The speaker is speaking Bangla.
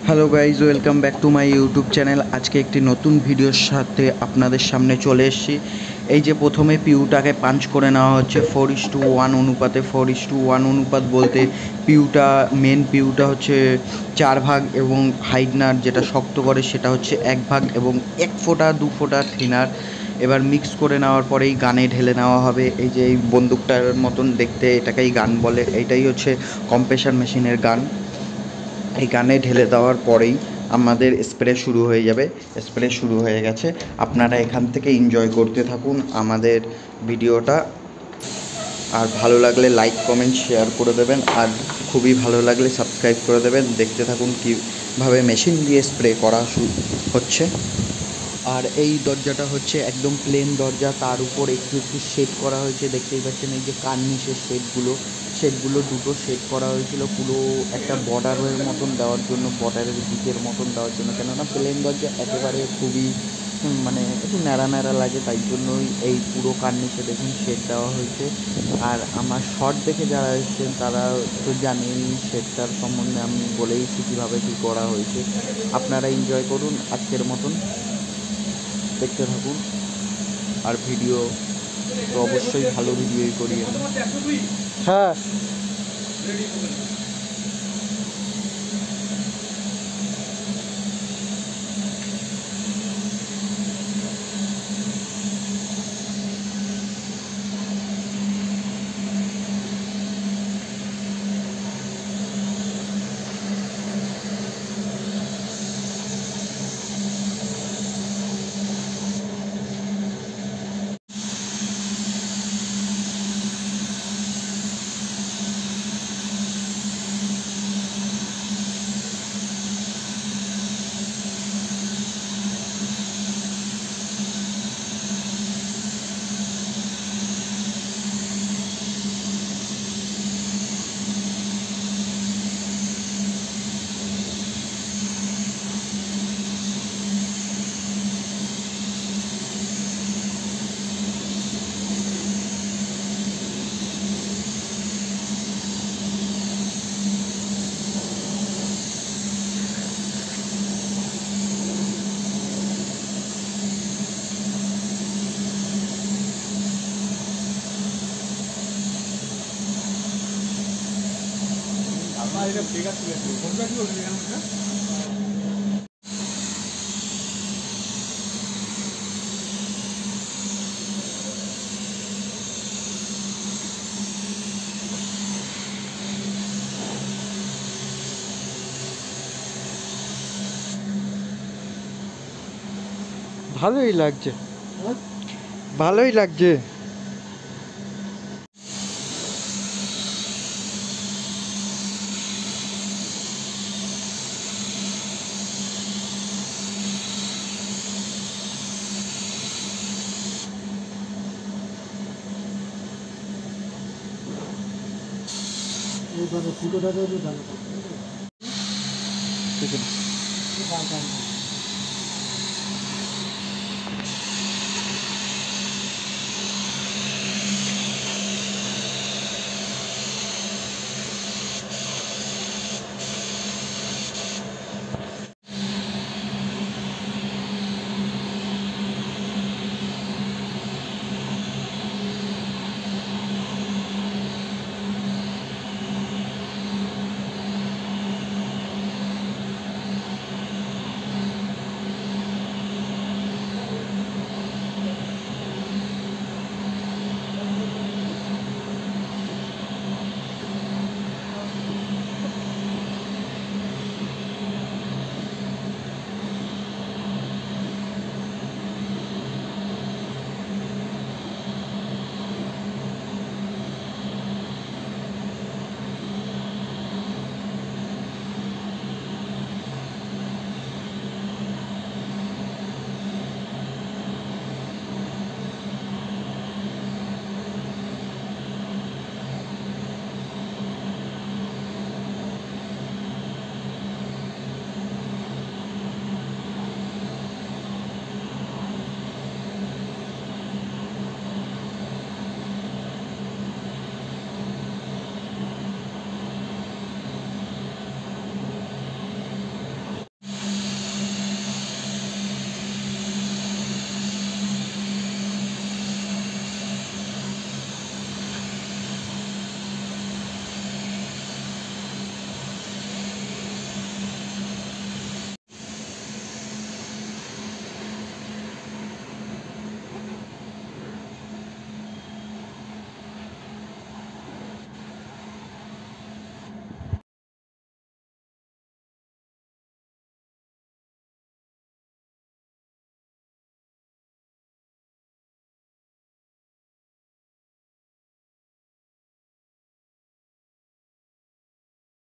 Hello guys, welcome back to my YouTube channel. আজকে একটি নতুন ভিডিওর সাথে আপনাদের সামনে চলে এসেছি। এই যে প্রথমে পিউটাকে পাঞ্চ করে নেওয়া হচ্ছে 4:1 অনুপাতে। 4:1 অনুপাত বলতে মেন পিউটা হচ্ছে 4 ভাগ এবং হাইডনার যেটা শক্ত করে সেটা হচ্ছে 1 ভাগ এবং 1 ফোঁটা 2 ফোঁটা থিনার। এবার মিক্স করে নেওয়ার পরেই গানে ঢেলে নেওয়া হবে। এই যে এই বন্দুকটার মতন দেখতে, এটাকেই গান বলে। এইটাই হচ্ছে কম্প্রেসার মেশিনের গান। এই গানে ঢেলে দেওয়ার পরেই আমাদের স্প্রে শুরু হয়ে যাবে। স্প্রে শুরু হয়ে গেছে। আপনারা এখান থেকে এনজয় করতে থাকুন আমাদের ভিডিওটা। আর ভালো লাগলে লাইক কমেন্ট শেয়ার করে দেবেন, আর খুবই ভালো লাগলে সাবস্ক্রাইব করে দেবেন। দেখতে থাকুন কীভাবে মেশিন দিয়ে স্প্রে করা হচ্ছে। আর এই দরজাটা হচ্ছে একদম প্লেন দরজা, তার উপর একটু একটু শেড করা হয়েছে। দেখতেই পাচ্ছেন এই যে কার্নিশের শেডগুলো দুটো শেড করা হয়েছিল পুরো একটা বর্ডারের মতন দেওয়ার জন্য, বর্ডারের দিকের মতন দেওয়ার জন্য। কেননা প্লেন দরজা একেবারে খুবই মানে একটু ন্যাড়া ন্যাড়া লাগে, তাই জন্যই এই পুরো কার্নিশে দেখুন শেড দেওয়া হয়েছে। আর আমার শর্ট দেখে যারা এসেছেন তারা তো জানেই শেডটার সম্বন্ধে, আমি বলেইছি কীভাবে কী করা হয়েছে। আপনারা এনজয় করুন আজকের মতন, দেখতে থাকুন। আর ভিডিও তো অবশ্যই ভালো ভিডিওই করি আমি। হ্যাঁ, ভালোই লাগছে, ভালোই লাগছে। ঠিক আছে।